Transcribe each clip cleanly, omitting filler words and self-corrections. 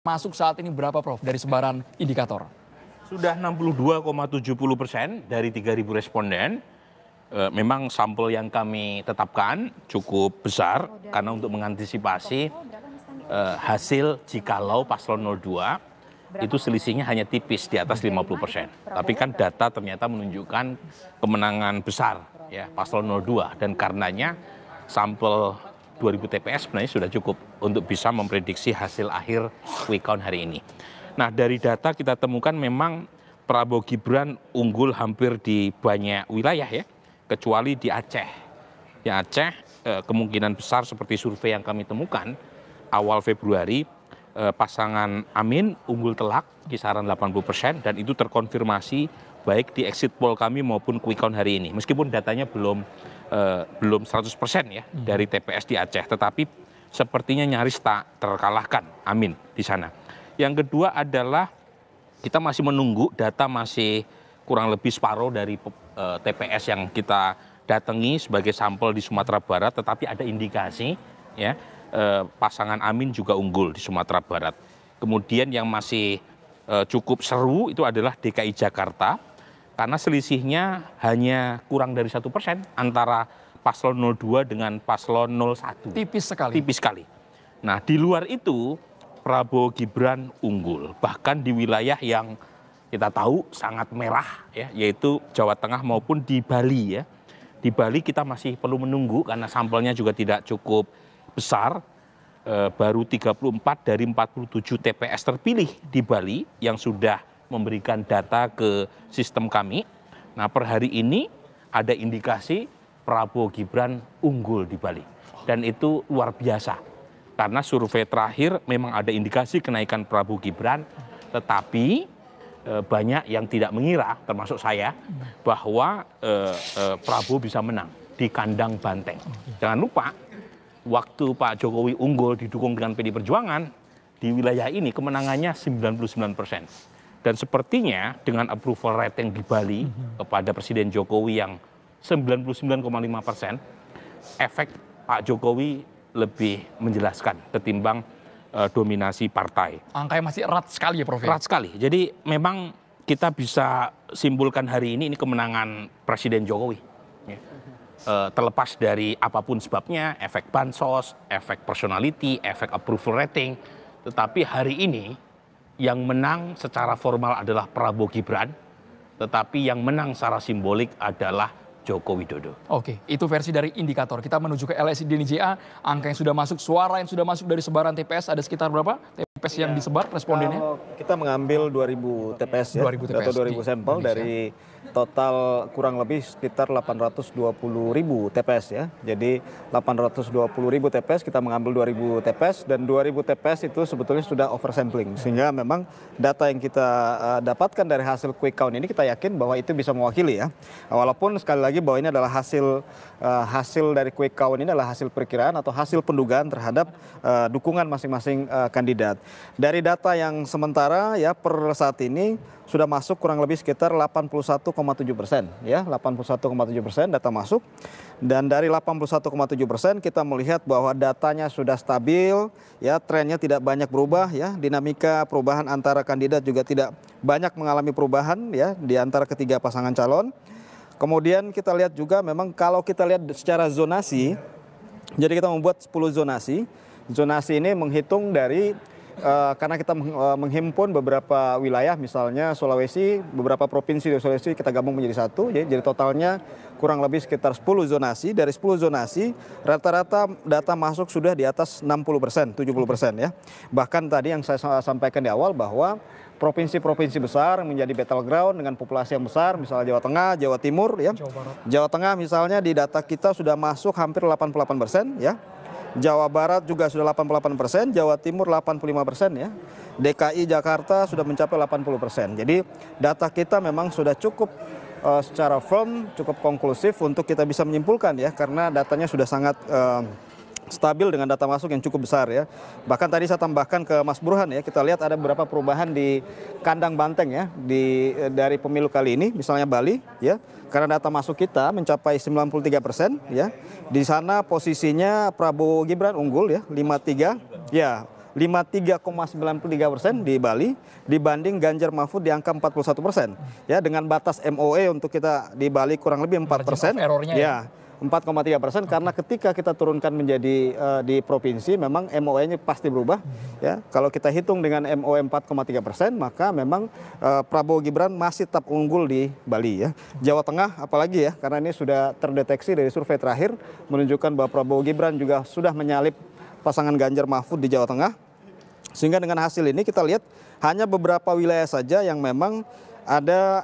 masuk saat ini berapa Prof dari sebaran indikator? Sudah 62,70% dari 3.000 responden. Memang sampel yang kami tetapkan cukup besar karena untuk mengantisipasi hasil jikalau paslon 02 itu selisihnya hanya tipis di atas 50%. Tapi kan data ternyata menunjukkan kemenangan besar ya paslon 02 dan karenanya sampel 2000 TPS sebenarnya sudah cukup untuk bisa memprediksi hasil akhir quick count hari ini. Nah, dari data kita temukan memang Prabowo Gibran unggul hampir di banyak wilayah ya, kecuali di Aceh. Di Aceh kemungkinan besar seperti survei yang kami temukan awal Februari pasangan Amin unggul telak kisaran 80% dan itu terkonfirmasi baik di exit poll kami maupun quick count hari ini. Meskipun datanya belum 100% ya dari TPS di Aceh, tetapi sepertinya nyaris tak terkalahkan Amin di sana. Yang kedua adalah kita masih menunggu data masih kurang lebih separuh dari TPS yang kita datangi sebagai sampel di Sumatera Barat, tetapi ada indikasi ya pasangan Amin juga unggul di Sumatera Barat. Kemudian yang masih cukup seru itu adalah DKI Jakarta karena selisihnya hanya kurang dari 1% antara paslon 02 dengan paslon 01. Tipis sekali. Tipis sekali. Nah, di luar itu Prabowo Gibran unggul, bahkan di wilayah yang kita tahu sangat merah ya, yaitu Jawa Tengah maupun di Bali ya. Di Bali kita masih perlu menunggu karena sampelnya juga tidak cukup besar. Baru 34 dari 47 TPS terpilih di Bali yang sudah memberikan data ke sistem kami. Nah, per hari ini ada indikasi Prabowo Gibran unggul di Bali. Dan itu luar biasa. Karena survei terakhir memang ada indikasi kenaikan Prabowo Gibran, tetapi banyak yang tidak mengira, termasuk saya, bahwa Prabowo bisa menang di kandang banteng. Jangan lupa, waktu Pak Jokowi unggul didukung dengan PD Perjuangan, di wilayah ini kemenangannya 99%. Dan sepertinya dengan approval rating di Bali kepada Presiden Jokowi yang 99,5%, efek Pak Jokowi lebih menjelaskan ketimbang dominasi partai. Angkanya masih erat sekali ya Prof? Erat sekali. Jadi memang kita bisa simpulkan hari ini kemenangan Presiden Jokowi. Ya. Terlepas dari apapun sebabnya, efek bansos, efek personality, efek approval rating. Tetapi hari ini yang menang secara formal adalah Prabowo Gibran, tetapi yang menang secara simbolik adalah Joko Widodo. Oke, itu versi dari indikator. Kita menuju ke LSI DNIJA, angka yang sudah masuk, suara yang sudah masuk dari sebaran TPS ada sekitar berapa? TPS yang disebar respondennya? Kalau kita mengambil 2000 TPS ya, 2000 TPS atau 2000 sampel dari total kurang lebih sekitar 820.000 TPS ya. Jadi 820.000 TPS kita mengambil 2000 TPS dan 2000 TPS itu sebetulnya sudah oversampling. Sehingga memang data yang kita dapatkan dari hasil quick count ini kita yakin bahwa itu bisa mewakili ya. Walaupun sekali lagi bahwa ini adalah hasil dari quick count ini adalah hasil perkiraan atau hasil pendugaan terhadap dukungan masing-masing kandidat. Dari data yang sementara ya per saat ini sudah masuk kurang lebih sekitar 81,7% ya, 81,7% data masuk. Dan dari 81,7% kita melihat bahwa datanya sudah stabil ya, trennya tidak banyak berubah ya, dinamika perubahan antara kandidat juga tidak banyak mengalami perubahan ya di antara ketiga pasangan calon. Kemudian kita lihat juga memang kalau kita lihat secara zonasi, jadi kita membuat 10 zonasi. Zonasi ini menghitung dari karena kita menghimpun beberapa wilayah, misalnya Sulawesi, beberapa provinsi di Sulawesi kita gabung menjadi satu, jadi totalnya kurang lebih sekitar 10 zonasi. Dari 10 zonasi, rata-rata data masuk sudah di atas 60%, 70% ya. Bahkan tadi yang saya sampaikan di awal bahwa provinsi-provinsi besar menjadi battleground dengan populasi yang besar, misalnya Jawa Tengah, Jawa Timur ya. Jawa Tengah misalnya di data kita sudah masuk hampir 88% ya. Jawa Barat juga sudah 88%, Jawa Timur 85% ya. DKI Jakarta sudah mencapai 80%. Jadi data kita memang sudah cukup secara firm, cukup konklusif untuk kita bisa menyimpulkan ya, karena datanya sudah sangat stabil dengan data masuk yang cukup besar ya. Bahkan tadi saya tambahkan ke Mas Burhan ya, kita lihat ada beberapa perubahan di kandang banteng ya dari pemilu kali ini, misalnya Bali ya. Karena data masuk kita mencapai 93% ya. Di sana posisinya Prabowo Gibran unggul ya, 53. Ya, 53,93% di Bali dibanding Ganjar Mahfud di angka 41%. Ya, dengan batas MOE untuk kita di Bali kurang lebih 4%. Errornya ya. 4,3% karena ketika kita turunkan menjadi di provinsi memang MOE-nya pasti berubah. Ya, kalau kita hitung dengan MOE 4,3%, maka memang Prabowo Gibran masih tetap unggul di Bali ya. Jawa Tengah apalagi ya, karena ini sudah terdeteksi dari survei terakhir menunjukkan bahwa Prabowo Gibran juga sudah menyalip pasangan Ganjar Mahfud di Jawa Tengah. Sehingga dengan hasil ini kita lihat hanya beberapa wilayah saja yang memang ada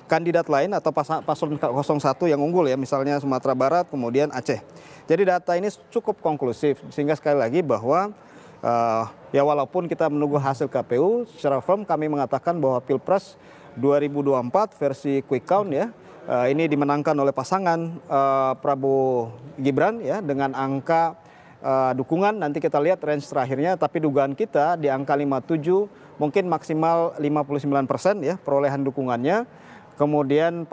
kandidat lain atau paslon 01 yang unggul ya, misalnya Sumatera Barat, kemudian Aceh. Jadi data ini cukup konklusif sehingga sekali lagi bahwa ya walaupun kita menunggu hasil KPU, secara firm kami mengatakan bahwa Pilpres 2024 versi quick count ya, ini dimenangkan oleh pasangan Prabowo Gibran ya dengan angka dukungan, nanti kita lihat range terakhirnya, tapi dugaan kita di angka 57 mungkin maksimal 59% ya perolehan dukungannya. Kemudian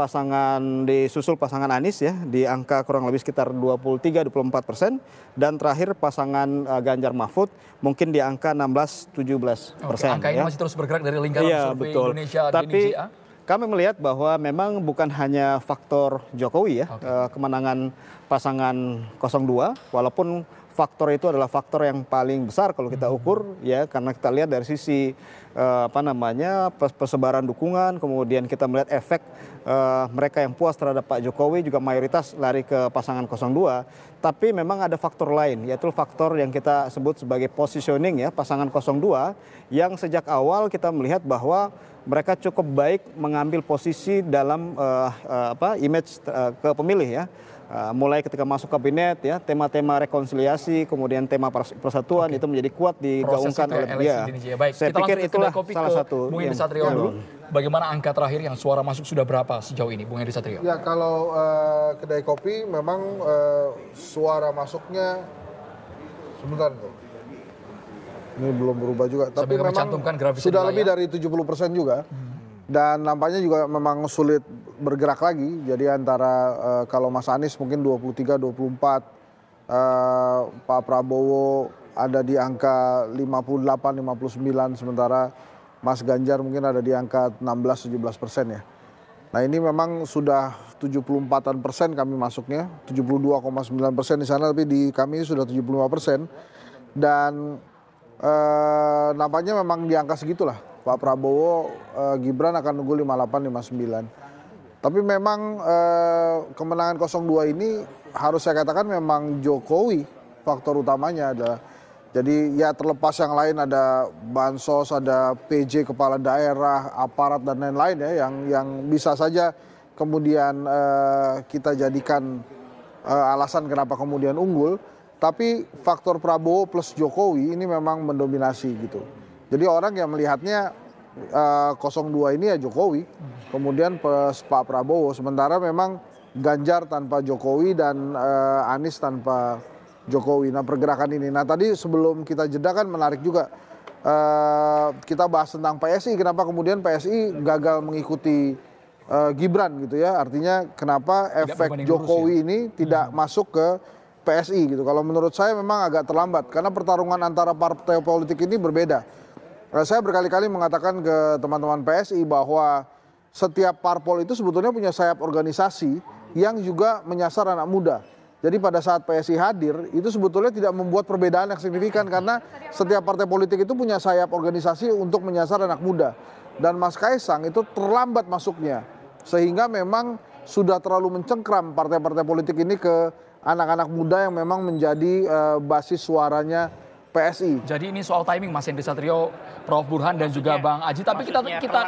disusul pasangan Anies ya di angka kurang lebih sekitar 23-24%, dan terakhir pasangan Ganjar Mahfud mungkin di angka 16-17%. Angka ini masih terus bergerak dari lingkaran survei betul. Indonesia. Tapi kami melihat bahwa memang bukan hanya faktor Jokowi ya, kemenangan pasangan 02, walaupun faktor itu adalah faktor yang paling besar kalau kita ukur ya, karena kita lihat dari sisi persebaran dukungan, kemudian kita melihat efek mereka yang puas terhadap Pak Jokowi juga mayoritas lari ke pasangan 02. Tapi memang ada faktor lain, yaitu faktor yang kita sebut sebagai positioning ya, pasangan 02 yang sejak awal kita melihat bahwa mereka cukup baik mengambil posisi dalam image ke pemilih ya. Mulai ketika masuk kabinet ya, tema-tema rekonsiliasi, kemudian tema persatuan itu menjadi kuat digaungkan oleh dia. Saya pikir itulah salah satu. Bung Henry Satrio dulu, bagaimana angka terakhir yang suara masuk sudah berapa sejauh ini, Bung Henry Satrio? Ya, kalau kedai kopi memang suara masuknya sebentar tuh. Ini belum berubah juga, tapi memang sudah lebih dari 70% juga. Dan nampaknya juga memang sulit bergerak lagi. Jadi antara kalau Mas Anies mungkin 23-24, Pak Prabowo ada di angka 58-59, sementara Mas Ganjar mungkin ada di angka 16-17% ya. Nah ini memang sudah 74% kami masuknya, 72,9% di sana, tapi di kami sudah 75%. Dan nampaknya memang di angka segitulah. Pak Prabowo, Gibran akan nunggu 58-59. Tapi memang kemenangan 02 ini harus saya katakan memang Jokowi faktor utamanya adalah. Jadi ya terlepas yang lain ada bansos, ada PJ kepala daerah, aparat dan lain-lain ya yang bisa saja kemudian kita jadikan alasan kenapa kemudian unggul. Tapi faktor Prabowo plus Jokowi ini memang mendominasi gitu. Jadi orang yang melihatnya 02 ini ya Jokowi, kemudian plus Pak Prabowo. Sementara memang Ganjar tanpa Jokowi dan Anies tanpa Jokowi. Nah pergerakan ini. Nah tadi sebelum kita jeda kan menarik juga. Kita bahas tentang PSI. Kenapa kemudian PSI gagal mengikuti Gibran gitu ya. Artinya kenapa efek Jokowi ini tidak masuk ke PSI gitu. Kalau menurut saya memang agak terlambat. Karena pertarungan antara partai politik ini berbeda. Saya berkali-kali mengatakan ke teman-teman PSI bahwa setiap parpol itu sebetulnya punya sayap organisasi yang juga menyasar anak muda. Jadi pada saat PSI hadir itu sebetulnya tidak membuat perbedaan yang signifikan karena setiap partai politik itu punya sayap organisasi untuk menyasar anak muda. Dan Mas Kaisang itu terlambat masuknya sehingga memang sudah terlalu mencengkram partai-partai politik ini ke anak-anak muda yang memang menjadi basis suaranya PSI. Jadi ini soal timing Mas Henry Satrio, Prof Burhan dan juga Bang Aji. Tapi kita